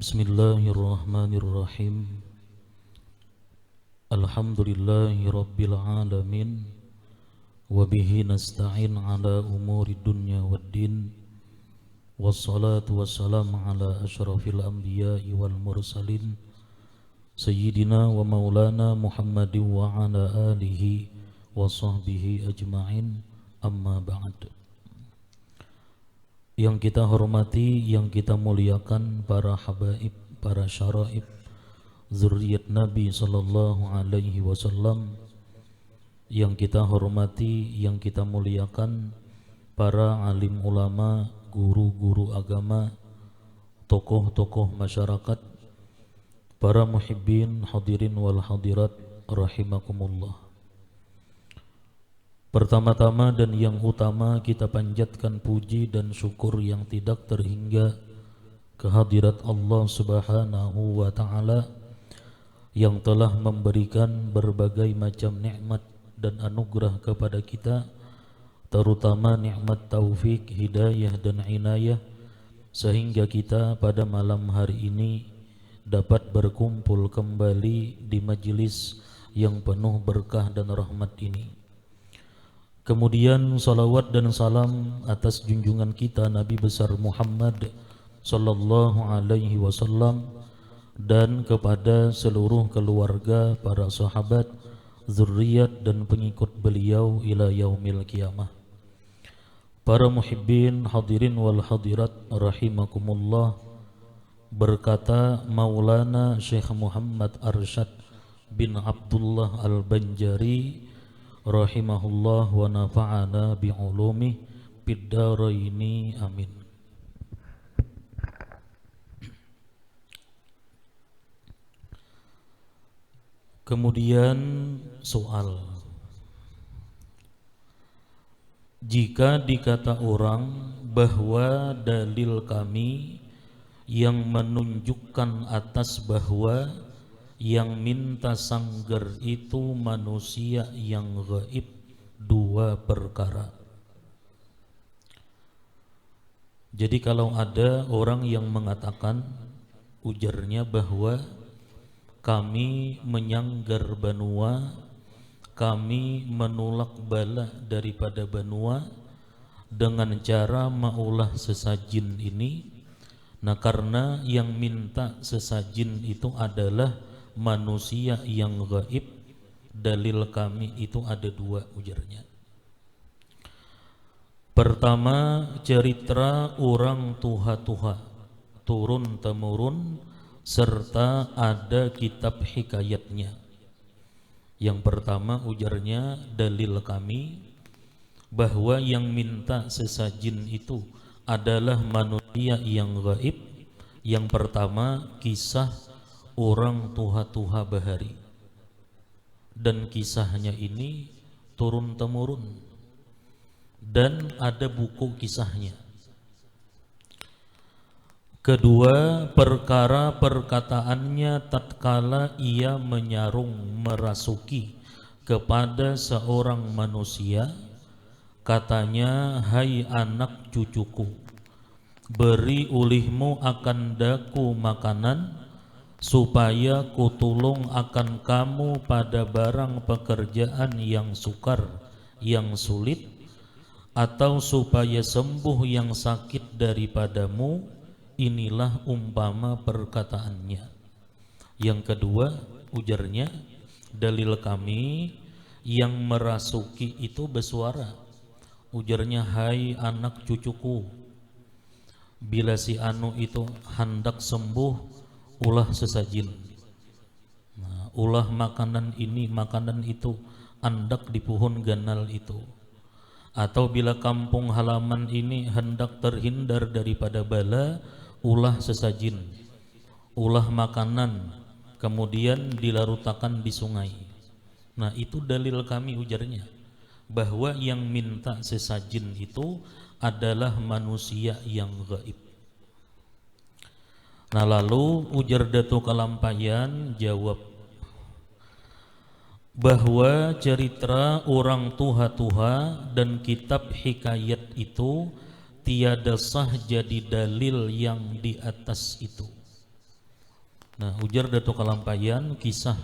Bismillahirrahmanirrahim. Alhamdulillahi rabbil alamin. Wabihi nasta'in ala umuri dunya waddin. Wassalatu wassalamu ala ashrafil anbiya'i wal mursalin Sayyidina wa maulana Muhammadin wa ala alihi wa sahbihi ajma'in. Amma ba'd. Yang kita hormati, yang kita muliakan para habaib, para syaraib, zurriyat Nabi sallallahu alaihi wasallam. Yang kita hormati, yang kita muliakan para alim ulama, guru-guru agama, tokoh-tokoh masyarakat, para muhibbin hadirin wal hadirat rahimakumullah. Pertama-tama dan yang utama kita panjatkan puji dan syukur yang tidak terhingga kehadirat Allah Subhanahu wa Ta'ala yang telah memberikan berbagai macam nikmat dan anugerah kepada kita, terutama nikmat taufik, hidayah dan inayah, sehingga kita pada malam hari ini dapat berkumpul kembali di majlis yang penuh berkah dan rahmat ini. Kemudian salawat dan salam atas junjungan kita Nabi besar Muhammad sallallahu alaihi wasallam dan kepada seluruh keluarga, para sahabat, zuriat dan pengikut beliau ila yaumil qiyamah. Para muhibbin hadirin wal hadirat rahimakumullah, berkata Maulana Syekh Muhammad Arsyad bin Abdullah Al-Banjari rahimahullah wa nafa'ana bi'ulumih biddaraini amin. Kemudian soal, jika dikata orang bahwa dalil kami yang menunjukkan atas bahwa yang minta sanggar itu manusia yang gaib, dua perkara. Jadi kalau ada orang yang mengatakan, ujarnya bahwa kami menyanggar banua, kami menolak bala daripada banua dengan cara maulah sesajin ini. Nah, karena yang minta sesajin itu adalah manusia yang gaib, dalil kami itu ada dua, ujarnya. Pertama, cerita orang tuha-tuha turun temurun serta ada kitab hikayatnya. Yang pertama, ujarnya, dalil kami bahwa yang minta sesajin itu adalah manusia yang gaib. Yang pertama, kisah orang tuha-tuha bahari, dan kisahnya ini turun-temurun dan ada buku kisahnya. Kedua, perkara perkataannya tatkala ia menyarung merasuki kepada seorang manusia, katanya, hai anak cucuku, beri ulihmu akan daku makanan supaya kutulung akan kamu pada barang pekerjaan yang sukar, yang sulit, atau supaya sembuh yang sakit daripadamu. Inilah umpama perkataannya. Yang kedua, ujarnya, dalil kami yang merasuki itu bersuara. Ujarnya, hai anak cucuku, bila si anu itu hendak sembuh, ulah sesajin. Nah, ulah makanan ini, makanan itu, andak di pohon ganal itu. Atau bila kampung halaman ini hendak terhindar daripada bala, ulah sesajin, ulah makanan, kemudian dilarutakan di sungai. Nah, itu dalil kami, ujarnya, bahwa yang minta sesajin itu adalah manusia yang gaib. Nah, lalu ujar Datuk Kalampayan jawab bahwa cerita orang tuha-tuha dan kitab hikayat itu tiada sah jadi dalil yang di atas itu. Nah, ujar Datuk Kalampayan, kisah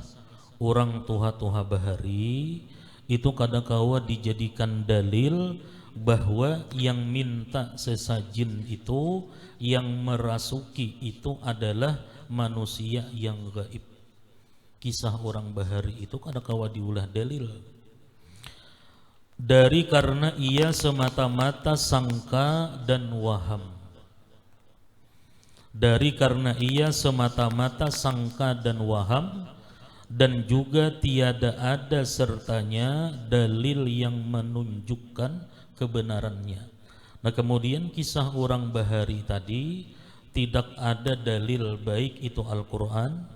orang tuha-tuha bahari itu kadakawa dijadikan dalil bahwa yang minta sesajin itu, yang merasuki itu adalah manusia yang gaib. Kisah orang bahari itu kadakawa diulah dalil dari karena ia semata-mata sangka dan waham. Dari karena ia semata-mata sangka dan waham, dan juga tiada ada sertanya dalil yang menunjukkan kebenarannya. Nah, kemudian kisah orang bahari tadi tidak ada dalil, baik itu Al-Quran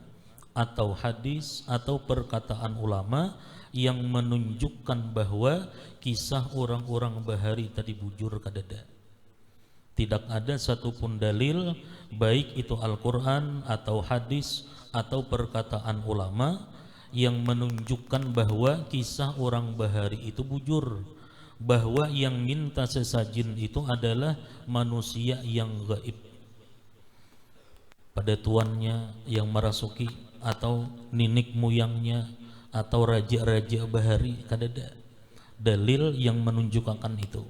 atau hadis atau perkataan ulama yang menunjukkan bahwa kisah orang-orang bahari tadi bujur kadada. Tidak ada satupun dalil, baik itu Al-Quran atau hadis atau perkataan ulama yang menunjukkan bahwa kisah orang bahari itu bujur, bahwa yang minta sesajin itu adalah manusia yang gaib, pada tuannya yang merasuki atau ninik moyangnya atau raja-raja bahari. Kadada dalil yang menunjukkan itu.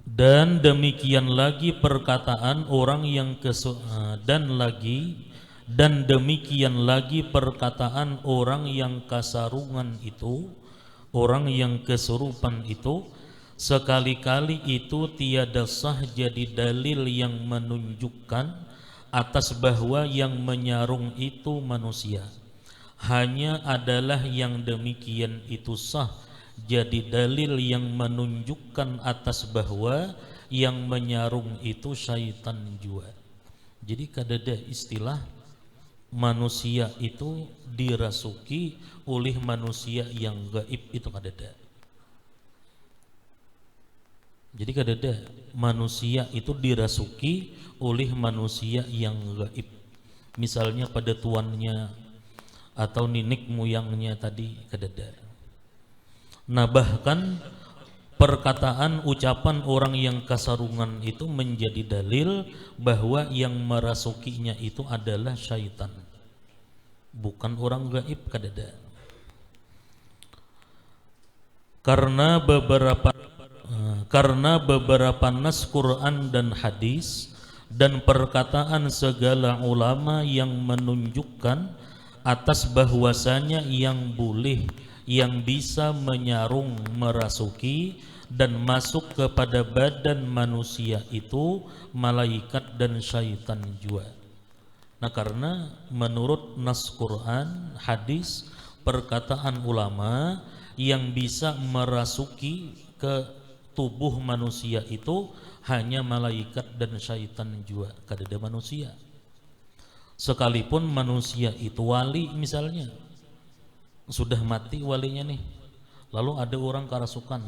Dan demikian lagi perkataan orang yang dan demikian lagi perkataan orang yang kasarungan itu, orang yang kesurupan itu, sekali-kali itu tiada sah jadi dalil yang menunjukkan atas bahwa yang menyarung itu manusia. Hanya adalah yang demikian itu sah jadi dalil yang menunjukkan atas bahwa yang menyarung itu syaitan juga. Jadi kadada istilah manusia itu dirasuki oleh manusia yang gaib, itu kadada. Jadi kadada manusia itu dirasuki oleh manusia yang gaib, misalnya pada tuannya atau ninik moyangnya tadi, kadada. Nah, bahkan perkataan ucapan orang yang kasarungan itu menjadi dalil bahwa yang merasukinya itu adalah syaitan, bukan orang gaib, kadada. Karena beberapa nas Quran dan hadis dan perkataan segala ulama yang menunjukkan atas bahwasanya yang boleh, yang bisa menyarung, merasuki dan masuk kepada badan manusia itu malaikat dan syaitan juga. Nah, karena menurut nas Quran, hadis, perkataan ulama, yang bisa merasuki ke tubuh manusia itu hanya malaikat dan syaitan juga, kadada manusia. Sekalipun manusia itu wali, misalnya sudah mati walinya nih, lalu ada orang karasukan,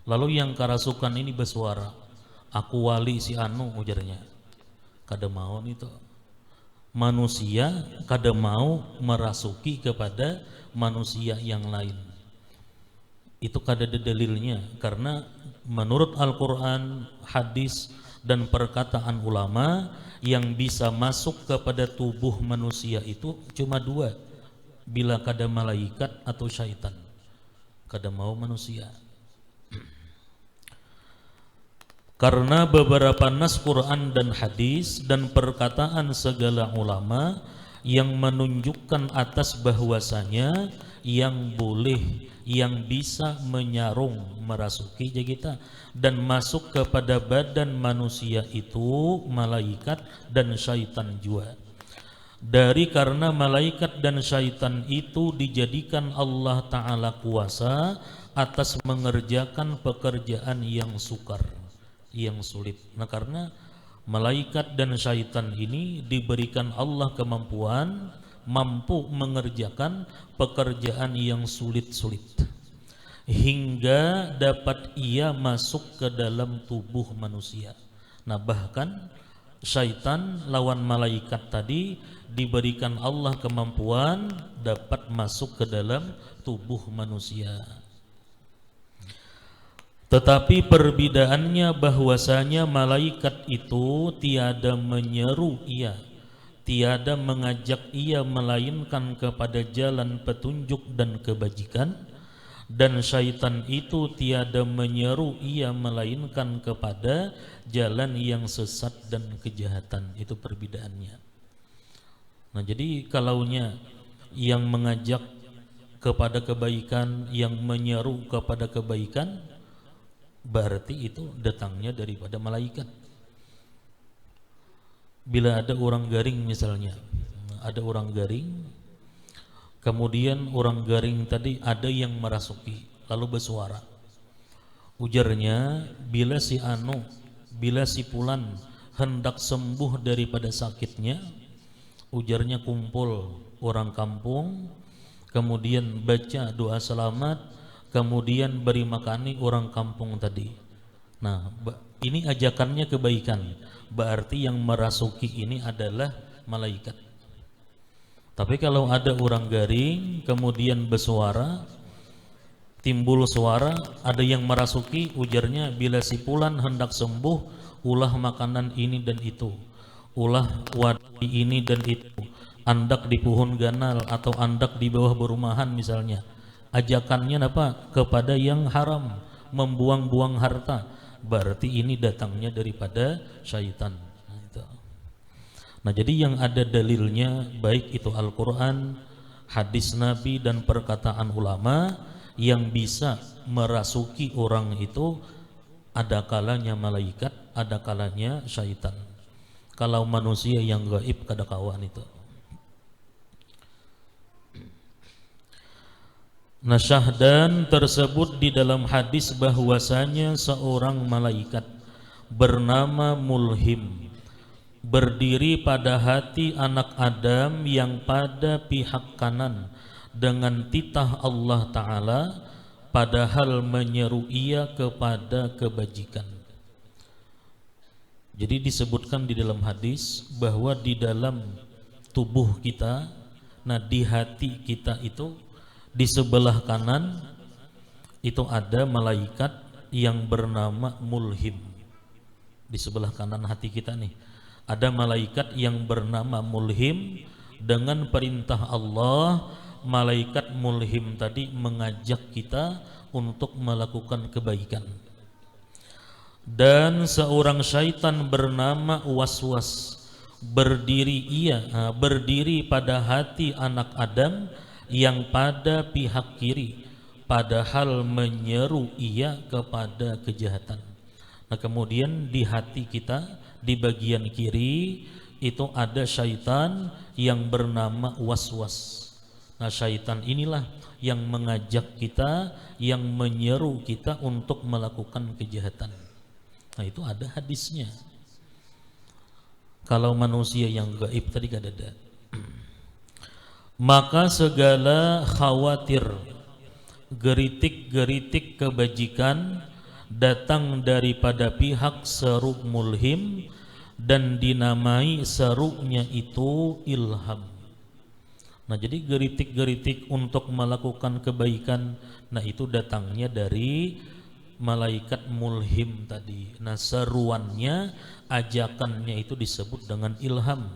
lalu yang karasukan ini bersuara, aku wali si anu, ujarnya. Kada mau itu manusia, kada mau merasuki kepada manusia yang lain. Itu kada ada dalilnya, karena menurut Al-Quran, hadis dan perkataan ulama, yang bisa masuk kepada tubuh manusia itu cuma dua, bila kada malaikat atau syaitan, kada mau manusia. Karena beberapa nas Quran dan hadis dan perkataan segala ulama yang menunjukkan atas bahwasanya yang boleh, yang bisa menyarung, merasuki kita dan masuk kepada badan manusia itu malaikat dan syaitan juga. Dari karena malaikat dan syaitan itu dijadikan Allah Ta'ala kuasa atas mengerjakan pekerjaan yang sukar, yang sulit. Nah, karena malaikat dan syaitan ini diberikan Allah kemampuan, mampu mengerjakan pekerjaan yang sulit-sulit, hingga dapat ia masuk ke dalam tubuh manusia. Nah, bahkan syaitan lawan malaikat tadi diberikan Allah kemampuan dapat masuk ke dalam tubuh manusia. Tetapi perbedaannya bahwasanya malaikat itu tiada menyeru ia, tiada mengajak ia melainkan kepada jalan petunjuk dan kebajikan, dan syaitan itu tiada menyeru ia melainkan kepada jalan yang sesat dan kejahatan. Itu perbedaannya. Nah, jadi kalaunya yang mengajak kepada kebaikan, yang menyeru kepada kebaikan, berarti itu datangnya daripada malaikat. Bila ada orang garing misalnya, ada orang garing, kemudian orang garing tadi ada yang merasuki, lalu bersuara. Ujarnya, bila si Fulan hendak sembuh daripada sakitnya, ujarnya kumpul orang kampung, kemudian baca doa selamat, kemudian beri makani orang kampung tadi. Nah, ini ajakannya kebaikan, berarti yang merasuki ini adalah malaikat. Tapi kalau ada orang garing kemudian bersuara, timbul suara, ada yang merasuki, ujarnya, bila si Fulan hendak sembuh, ulah makanan ini dan itu, ulah wadi ini dan itu, andak di pohon ganal atau andak di bawah berumahan misalnya. Ajakannya apa? Kepada yang haram, membuang-buang harta, berarti ini datangnya daripada syaitan. Nah, jadi yang ada dalilnya, baik itu Al-Quran, hadis Nabi, dan perkataan ulama, yang bisa merasuki orang itu ada kalanya malaikat, ada kalanya syaitan. Kalau manusia yang gaib kada kawan itu. Nah, syahdan tersebut di dalam hadis bahwasanya seorang malaikat bernama Mulhim berdiri pada hati anak Adam yang pada pihak kanan dengan titah Allah Ta'ala, padahal menyeru ia kepada kebajikan. Jadi disebutkan di dalam hadis bahwa di dalam tubuh kita, nah di hati kita itu, di sebelah kanan itu ada malaikat yang bernama Mulhim. Di sebelah kanan hati kita nih ada malaikat yang bernama Mulhim. Dengan perintah Allah, malaikat Mulhim tadi mengajak kita untuk melakukan kebaikan. Dan seorang syaitan bernama Waswas berdiri pada hati anak Adam yang pada pihak kiri, padahal menyeru ia kepada kejahatan. Nah, kemudian di hati kita di bagian kiri itu ada syaitan yang bernama Waswas. Nah, syaitan inilah yang mengajak kita, yang menyeru kita untuk melakukan kejahatan. Nah, itu ada hadisnya. Kalau manusia yang gaib tadi gak ada. Maka segala khawatir, geritik-geritik kebajikan datang daripada pihak seru Mulhim, dan dinamai serunya itu ilham. Nah, jadi geritik-geritik untuk melakukan kebaikan, nah itu datangnya dari malaikat Mulhim tadi. Nah, seruannya, ajakannya itu disebut dengan ilham.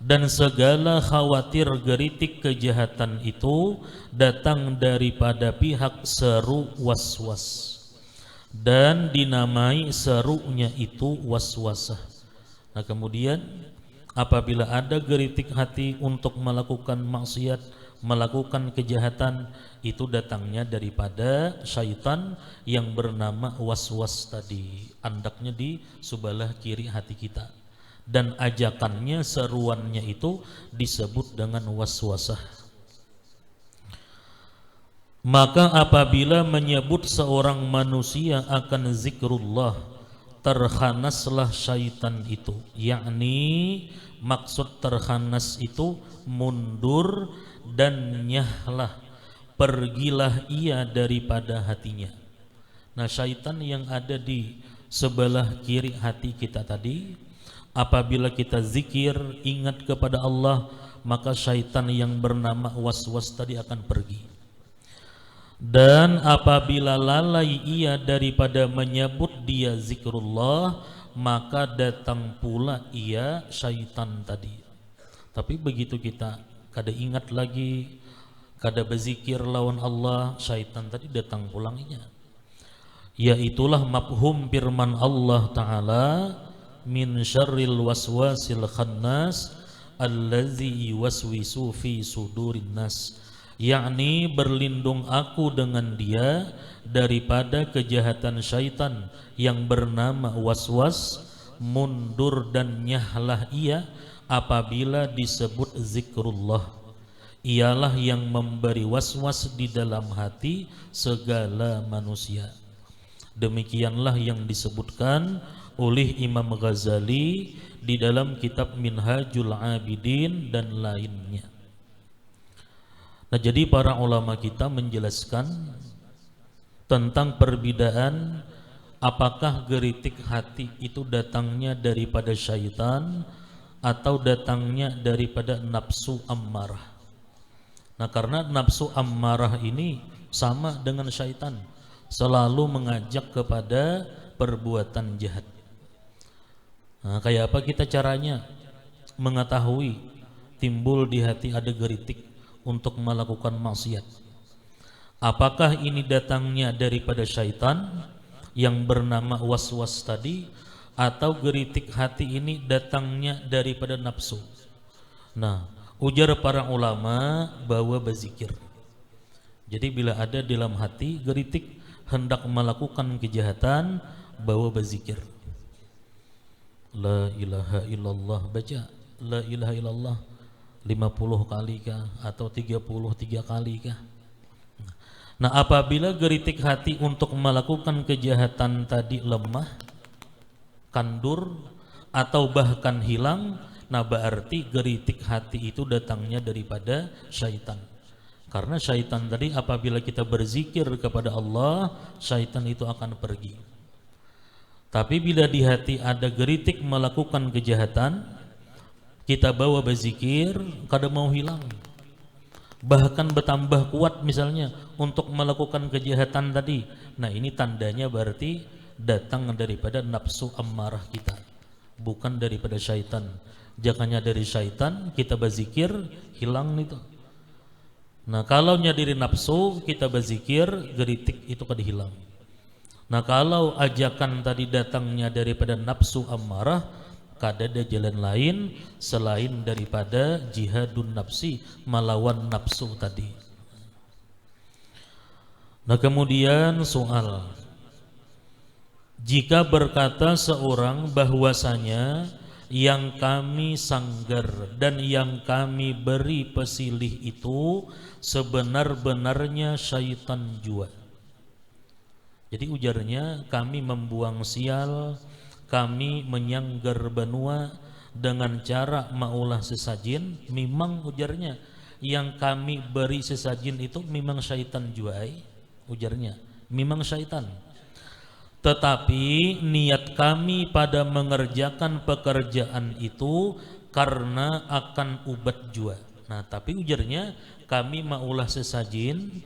Dan segala khawatir geritik kejahatan itu datang daripada pihak seru Waswas, dan dinamai serunya itu waswasah. Nah, kemudian apabila ada geritik hati untuk melakukan maksiat, melakukan kejahatan, itu datangnya daripada syaitan yang bernama Waswas tadi. Andaknya di sebelah kiri hati kita, dan ajakannya, seruannya itu disebut dengan waswasah. Maka apabila menyebut seorang manusia akan zikrullah, terkhanaslah syaitan itu. Yakni maksud terkhanas itu mundur dan nyahlah, pergilah ia daripada hatinya. Nah, syaitan yang ada di sebelah kiri hati kita tadi, apabila kita zikir, ingat kepada Allah, maka syaitan yang bernama Waswas tadi akan pergi. Dan apabila lalai ia daripada menyebut dia zikrullah, maka datang pula ia syaitan tadi. Tapi begitu kita kada ingat lagi, kada berzikir lawan Allah, syaitan tadi datang pulangnya. Yaitulah mafhum firman Allah Ta'ala, min syarril waswasil khannas allazi yuwaswisu fi sudurin nas, yakni berlindung aku dengan dia daripada kejahatan syaitan yang bernama waswas, mundur dan nyahlah ia apabila disebut zikrullah. Ialah yang memberi waswas di dalam hati segala manusia. Demikianlah yang disebutkan oleh Imam Ghazali di dalam kitab Minhajul Abidin dan lainnya. Nah, jadi para ulama kita menjelaskan tentang perbedaan apakah geritik hati itu datangnya daripada syaitan atau datangnya daripada nafsu ammarah. Nah, karena nafsu ammarah ini sama dengan syaitan, selalu mengajak kepada perbuatan jahat. Nah, kayak apa kita caranya mengetahui timbul di hati ada geritik untuk melakukan maksiat? Apakah ini datangnya daripada syaitan yang bernama waswas tadi, atau geritik hati ini datangnya daripada nafsu? Nah, ujar para ulama bahwa berzikir. Jadi bila ada dalam hati geritik hendak melakukan kejahatan, bawa berzikir. La ilaha illallah, baca la ilaha illallah 50 kali kah atau 33 kali kah? Nah, apabila geritik hati untuk melakukan kejahatan tadi lemah, kandur, atau bahkan hilang, nah berarti geritik hati itu datangnya daripada syaitan. Karena syaitan tadi apabila kita berzikir kepada Allah, syaitan itu akan pergi. Tapi bila di hati ada geritik melakukan kejahatan, kita bawa berzikir, kada mau hilang. Bahkan bertambah kuat misalnya untuk melakukan kejahatan tadi. Nah, ini tandanya berarti datang daripada nafsu ammarah kita, bukan daripada syaitan. Jangannya dari syaitan, kita berzikir, hilang itu. Nah, kalau nyadiri nafsu, kita berzikir, geritik itu kada hilang. Nah, kalau ajakan tadi datangnya daripada nafsu ammarah, kada ada jalan lain selain daripada jihadun nafsi, melawan nafsu tadi. Nah, kemudian soal, jika berkata seorang bahwasanya yang kami sanggar dan yang kami beri pesilih itu sebenar-benarnya syaitan jua. Jadi ujarnya, kami membuang sial, kami menyanggar benua dengan cara maulah sesajin. Memang ujarnya, yang kami beri sesajin itu memang syaitan jua, ujarnya, memang syaitan. Tetapi niat kami pada mengerjakan pekerjaan itu karena akan ubat jua. Nah, tapi ujarnya, kami maulah sesajin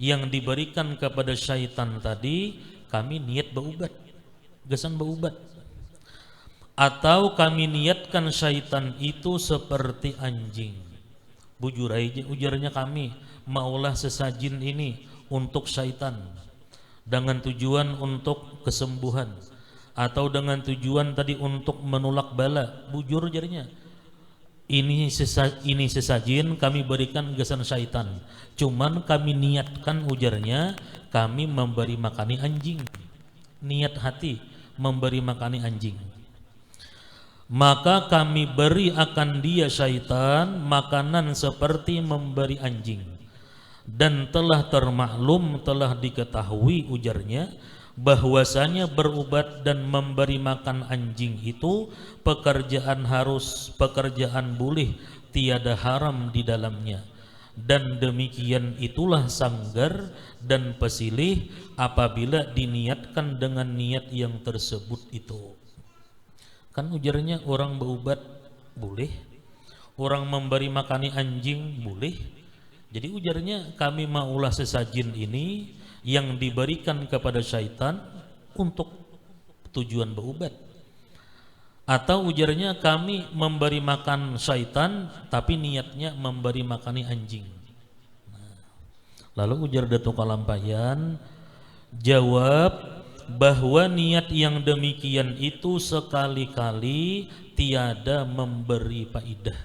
yang diberikan kepada syaitan tadi, kami niat berubat, gesan berubat. Atau kami niatkan syaitan itu seperti anjing. Bujur aja ujarnya, kami maulah sesajin ini untuk syaitan dengan tujuan untuk kesembuhan, atau dengan tujuan tadi untuk menolak bala. Bujur jadinya, ini sesajin kami berikan gesan syaitan, cuman kami niatkan, ujarnya, kami memberi makani anjing. Niat hati memberi makani anjing, maka kami beri akan dia syaitan makanan seperti memberi anjing. Dan telah termaklum, telah diketahui, ujarnya, bahwasanya berubat dan memberi makan anjing itu pekerjaan harus, pekerjaan boleh, tiada haram di dalamnya. Dan demikian itulah sanggar dan pesilih apabila diniatkan dengan niat yang tersebut itu. Kan ujarnya, orang berubat boleh, orang memberi makani anjing boleh. Jadi ujarnya kami maulah sesajin ini yang diberikan kepada syaitan untuk tujuan berubat. Atau ujarnya kami memberi makan syaitan tapi niatnya memberi makani anjing. Lalu ujar Datuk Kalampayan jawab bahwa niat yang demikian itu sekali-kali tiada memberi faidah.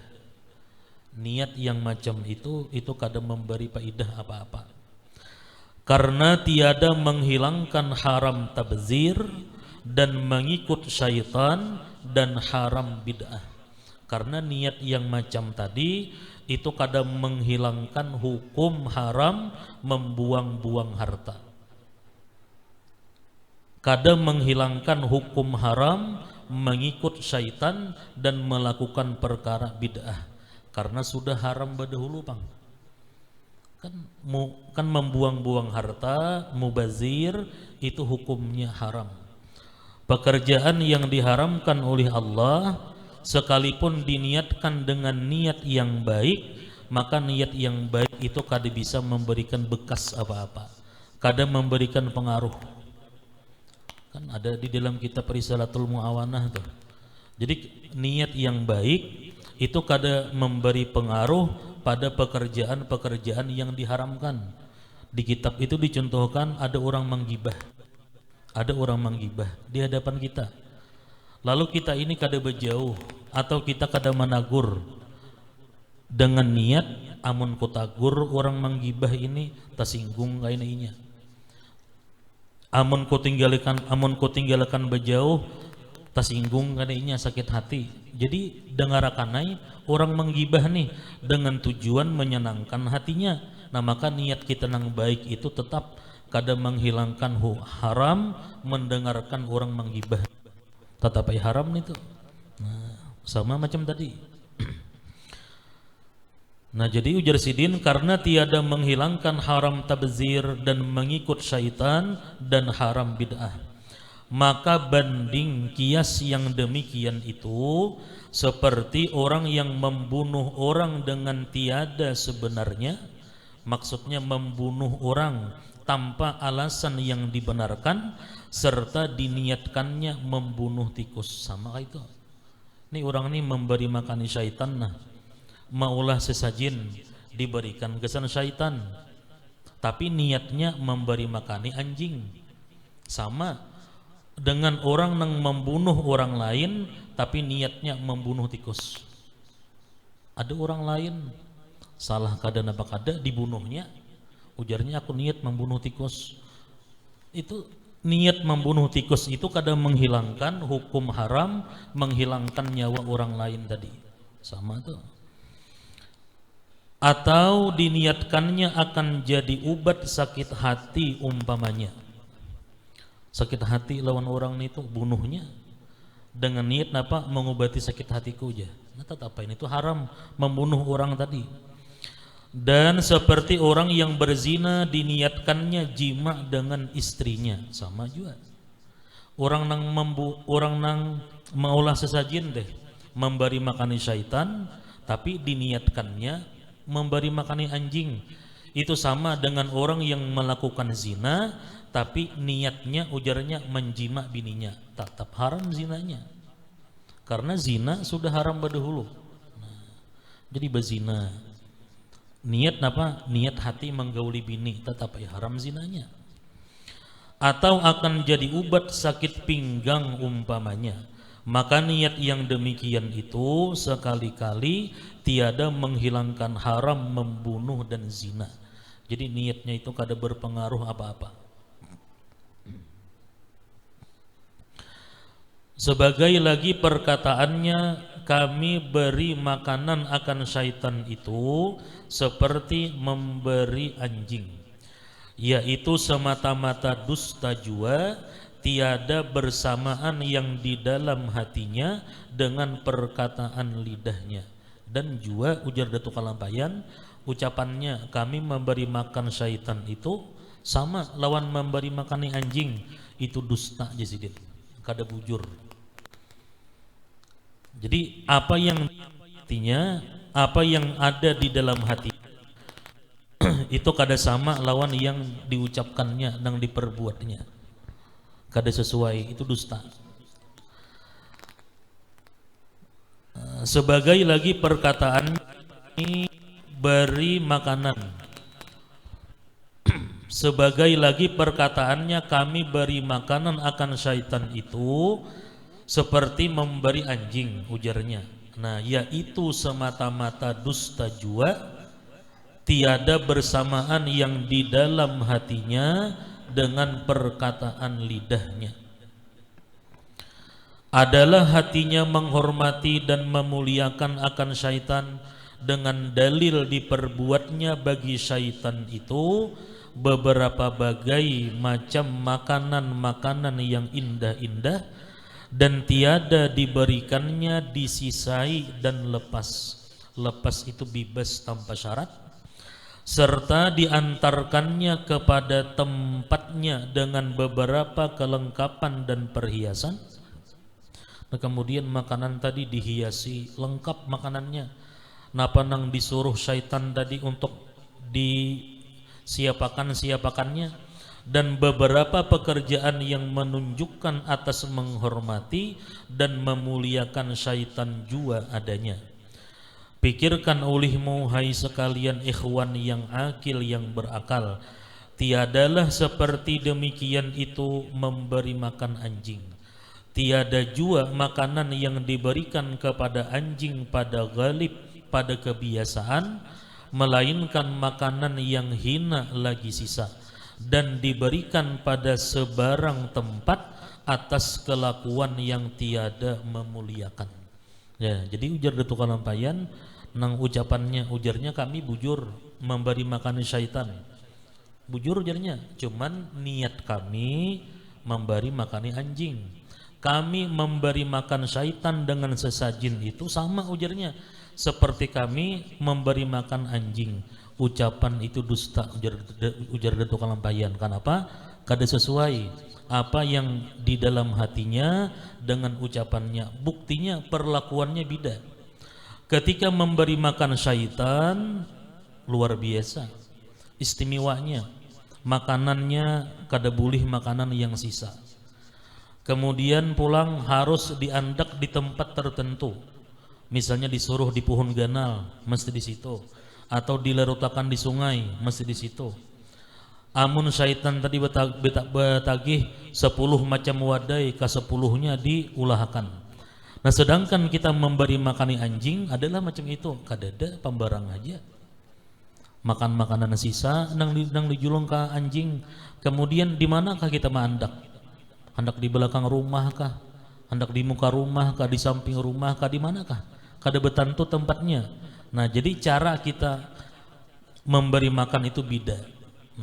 Niat yang macam itu kadang memberi faidah apa-apa. Karena tiada menghilangkan haram tabzir dan mengikut syaitan dan haram bid'ah. Karena niat yang macam tadi itu kadang menghilangkan hukum haram membuang-buang harta. Kadang menghilangkan hukum haram mengikut syaitan dan melakukan perkara bid'ah. Karena sudah haram berdahulu bang. Kan membuang-buang harta, mubazir itu hukumnya haram. Pekerjaan yang diharamkan oleh Allah sekalipun diniatkan dengan niat yang baik, maka niat yang baik itu kadang bisa memberikan bekas apa-apa, kadang memberikan pengaruh. Kan ada di dalam kitab Risalatul Muawanah tuh. Jadi niat yang baik itu kadang memberi pengaruh pada pekerjaan-pekerjaan yang diharamkan. Di kitab itu dicontohkan ada orang menggibah. Ada orang menggibah di hadapan kita. Lalu kita ini kadang berjauh atau kita kadang menagur dengan niat amun ku tagur orang menggibah ini tersinggung kainainya. Amun ku tinggalkan berjauh tersinggung kainainya sakit hati. Jadi dengarakanai orang menggibah nih dengan tujuan menyenangkan hatinya. Nah maka niat kita yang baik itu tetap kadang menghilangkan haram mendengarkan orang menggibah. Tetap haram itu. Nah, sama macam tadi. Nah jadi ujar Sidin karena tiada menghilangkan haram tabzir dan mengikut syaitan dan haram bid'ah. Maka banding kias yang demikian itu seperti orang yang membunuh orang dengan tiada sebenarnya, maksudnya membunuh orang tanpa alasan yang dibenarkan serta diniatkannya membunuh tikus. Sama itu. Ini orang ini memberi makan syaitan, nah maulah sesajin diberikan kesan syaitan, tapi niatnya memberi makani anjing. Sama dengan orang yang membunuh orang lain tapi niatnya membunuh tikus. Ada orang lain salah kada apa kada dibunuhnya, ujarnya aku niat membunuh tikus. Itu niat membunuh tikus itu kadang menghilangkan hukum haram, menghilangkan nyawa orang lain tadi. Sama tuh. Atau diniatkannya akan jadi ubat sakit hati umpamanya. Sakit hati lawan orang itu bunuhnya dengan niat apa mengobati sakit hatiku aja. Nah tetap apa ini itu haram membunuh orang tadi. Dan seperti orang yang berzina diniatkannya jima dengan istrinya, sama juga. Orang nang maulah sesajin deh memberi makani syaitan tapi diniatkannya memberi makani anjing. Itu sama dengan orang yang melakukan zina tapi niatnya ujarnya menjima bininya, tetap haram zinanya. Karena zina sudah haram berdahulu. Nah, jadi berzina. Niat apa? Niat hati menggauli bini, tetap haram zinanya. Atau akan jadi ubat sakit pinggang umpamanya. Maka niat yang demikian itu sekali-kali tiada menghilangkan haram membunuh dan zina. Jadi niatnya itu kada berpengaruh apa-apa. Sebagai lagi perkataannya kami beri makanan akan syaitan itu seperti memberi anjing, yaitu semata-mata dusta jua, tiada bersamaan yang di dalam hatinya dengan perkataan lidahnya. Dan juga ujar Datuk Kalampayan, ucapannya kami memberi makan syaitan itu sama lawan memberi makan anjing, itu dusta jasidin, kada bujur. Jadi apa yang artinya, apa yang ada di dalam hati itu kada sama lawan yang diucapkannya dan diperbuatnya, kada sesuai, itu dusta. Sebagai lagi perkataan ini beri makanan, sebagai lagi perkataannya kami beri makanan akan syaitan itu seperti memberi anjing, ujarnya. Nah, yaitu semata-mata dusta jua, tiada bersamaan yang di dalam hatinya dengan perkataan lidahnya. Adalah hatinya menghormati dan memuliakan akan syaitan dengan dalil diperbuatnya bagi syaitan itu beberapa bagai macam makanan-makanan yang indah-indah dan tiada diberikannya disisai dan lepas. Lepas itu bebas tanpa syarat, serta diantarkannya kepada tempatnya dengan beberapa kelengkapan dan perhiasan. Nah, kemudian makanan tadi dihiasi lengkap makanannya. Napa nang disuruh syaitan tadi untuk disiapakannya, dan beberapa pekerjaan yang menunjukkan atas menghormati dan memuliakan syaitan jua adanya. Pikirkan olehmu hai sekalian ikhwan yang akil yang berakal, tiadalah seperti demikian itu memberi makan anjing. Tiada jua makanan yang diberikan kepada anjing pada ghalib, pada kebiasaan, melainkan makanan yang hina lagi sisa dan diberikan pada sebarang tempat atas kelakuan yang tiada memuliakan. Ya, jadi ujar Datuk Kalampayan nang ujarnya kami bujur memberi makan syaitan. Bujur ujarnya, cuman niat kami memberi makan anjing. Kami memberi makan syaitan dengan sesajin itu sama ujarnya seperti kami memberi makan anjing. Ucapan itu dusta, ujar Datuk Kalampayan. Kenapa? Kada sesuai apa yang di dalam hatinya dengan ucapannya. Buktinya perlakuannya beda. Ketika memberi makan syaitan luar biasa istimewanya, makanannya kada boleh makanan yang sisa. Kemudian pulang harus diandak di tempat tertentu. Misalnya disuruh di pohon ganal, mesti di situ. Atau dilerutakan di sungai, mesti di situ. Amun syaitan tadi betagih 10 macam wadai, ke 10-nya diulahkan. Nah, sedangkan kita memberi makan anjing adalah macam itu, kadada pembarang aja. Makan makanan sisa nang dijulung ke anjing. Kemudian di manakah kita mengandak? Hendak di belakang rumah kah? Hendak di muka rumah kah? Di samping rumah kah? Di manakah? Kada betantu tempatnya. Nah, jadi cara kita memberi makan itu beda.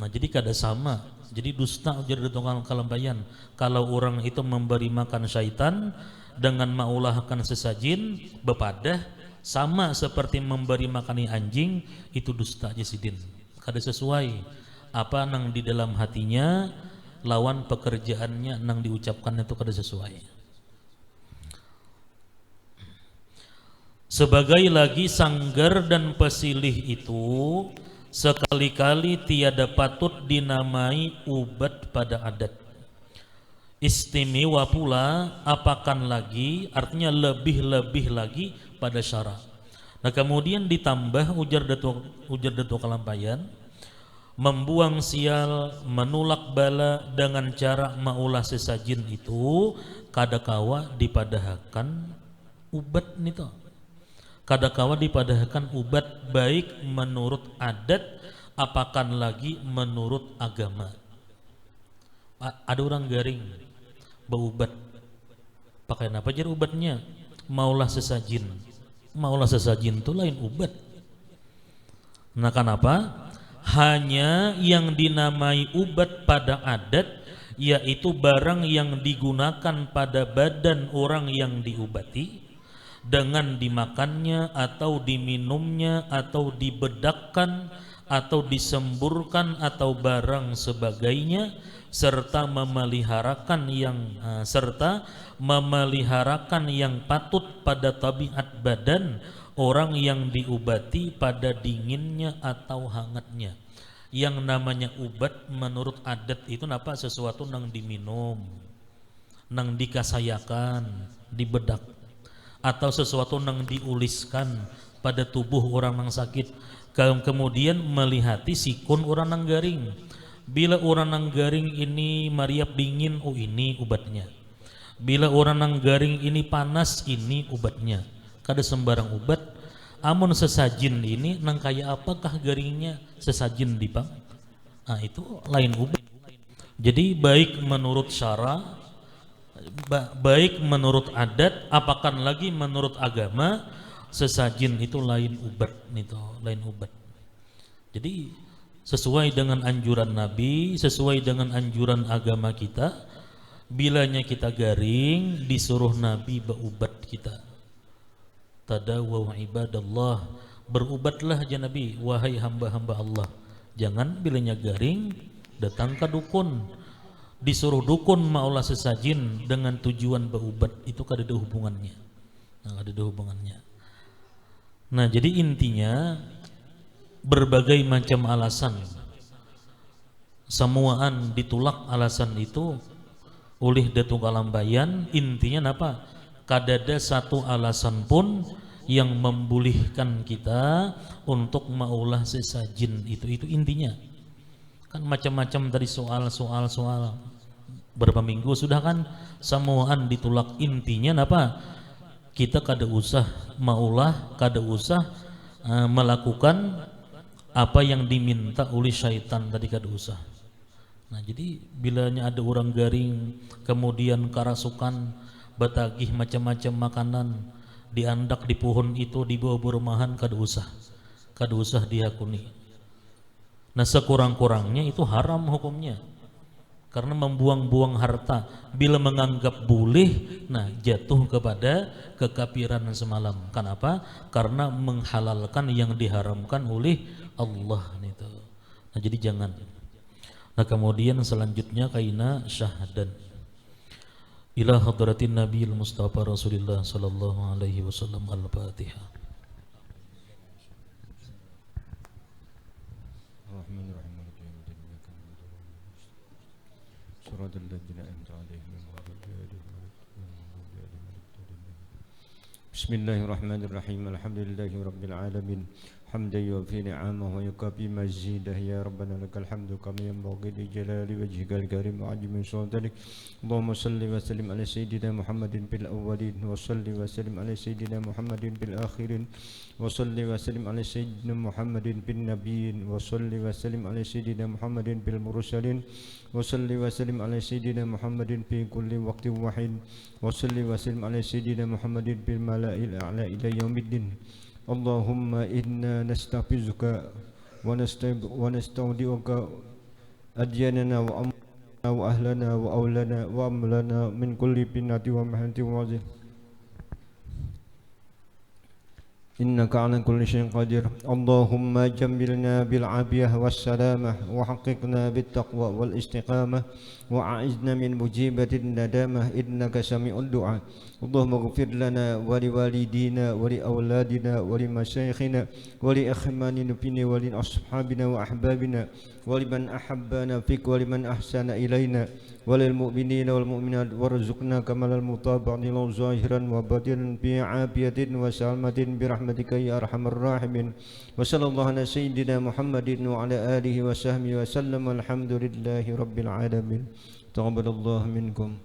Nah, jadi kada sama. Jadi dusta ujar Datuk Kalampayan. Kalau orang itu memberi makan syaitan dengan maulahkan sesajin bepadah, sama seperti memberi makan anjing, itu dusta Jasidin. Kada sesuai apa nang di dalam hatinya lawan pekerjaannya nang diucapkan itu kada sesuai. Sebagai lagi sanggar dan pesilih itu sekali-kali tiada patut dinamai ubat pada adat. Istimewa pula apakan lagi, artinya lebih-lebih lagi pada syara. Nah, kemudian ditambah ujar Datuk Kalampayan, membuang sial, menolak bala dengan cara maulah sesajin itu kadakawa dipadahakan ubat nito. Kadakawa dipadahakan ubat baik menurut adat apakan lagi menurut agama. Ada orang garing baubat, pakai apa aja ubatnya? Maulah sesajin. Maulah sesajin itu lain ubat. Nah, kenapa? Hanya yang dinamai ubat pada adat, yaitu barang yang digunakan pada badan orang yang diubati dengan dimakannya atau diminumnya atau dibedakkan atau disemburkan atau barang sebagainya, serta memeliharakan yang patut pada tabiat badan orang yang diubati pada dinginnya atau hangatnya. Yang namanya ubat menurut adat itu napa sesuatu nang diminum, nang dikasayakan, dibedak, atau sesuatu nang diuliskan pada tubuh orang nang sakit. Kemudian melihati sikun orang nang garing. Bila orang nang garing ini mariap dingin, oh ini ubatnya. Bila orang nang garing ini panas, ini ubatnya. Kada sembarang ubat. Amun sesajin ini nang kaya apakah garingnya sesajin di bang? Nah itu lain ubat. Jadi baik menurut syara, baik menurut adat, apakan lagi menurut agama, sesajin itu lain ubat, itu lain ubat. Jadi sesuai dengan anjuran Nabi, sesuai dengan anjuran agama kita, bilanya kita garing disuruh Nabi berubat kita. Tadawu ibadallah, berubatlah aja Nabi, wahai hamba-hamba Allah. Jangan bilanya garing datang ke dukun, disuruh dukun maulah sesajin dengan tujuan berubat, itu kada ada hubungannya. Kada ada hubungannya. Nah, jadi intinya berbagai macam alasan, semuaan ditulak alasan itu oleh Datuk Alambayan. Intinya apa? Kadada satu alasan pun yang membolehkan kita untuk maulah sesajin itu intinya. Kan macam-macam tadi soal berapa minggu sudah kan semuaan ditulak. Intinya apa? Kita kada usah maulah, kada usah melakukan apa yang diminta oleh syaitan tadi, kada usah. Nah jadi bilanya ada orang garing kemudian karasukan batagih macam-macam makanan diandak di pohon itu dibawa berumahan, kada usah dihakuni. Nah sekurang-kurangnya itu haram hukumnya, karena membuang-buang harta. Bila menganggap boleh, nah jatuh kepada kekafiran semalam. Kenapa? Karena menghalalkan yang diharamkan oleh Allah itu. Nah jadi jangan. Nah kemudian selanjutnya kaina syahadan ila hadratin Nabiil Mustafa Rasulullah sallallahu alaihi wasallam. Al-Fatihah. Bismillahirrahmanirrahim. Alhamdulillahi rabbil alamin. حمدا يوفي نعمه ويكافي مزيده يا ربنا لك الحمد كما ينبغي لجلال وجهك الكريم وعظيم سلطانك. اللهم صل وسلم على سيدنا محمد في الأولين وصل وسلم على سيدنا محمد في الآخرين وصل وسلم على سيدنا محمد في النبيين وصل وسلم على سيدنا محمد في المرسلين وصل وسلم على سيدنا محمد في كل وقت وحين وصل وسلم على سيدنا محمد في الملأ الأعلى إلى يوم الدين. Allahumma inna nastafizuka wa nastaudiuka adyanana wa amrana wa ahlana wa awlana wa amlana min kulli binati wa mahanti wa wazir. Innaka ala kulli syai'in qadir. Allahumma jammilna bil afiyah was salamah wa haqiqna bit taqwa wal istiqamah wa a'izna min mujibatin nadamah innaka sami'ud du'a. Allahumma ighfir lana wa li walidina wa li awladina wa li masyayikhina wa li ikhwanina fina wa li ashabina wa ahbabina wa liman ahabbana fik wa liman ahsana ilaina wa lil mu'minina wal mu'minat warzuqna kamalal mutaba'ati lahu zahiran wa batinan bi afiyatin wa salamatin bi rahmatika ya arhamar rahimin. Wa sallallahu ala sayyidina Muhammadin wa ala alihi wa sahbihi wa sallam. Alhamdulillahi rabbil alamin. Taqabbalallahu minkum.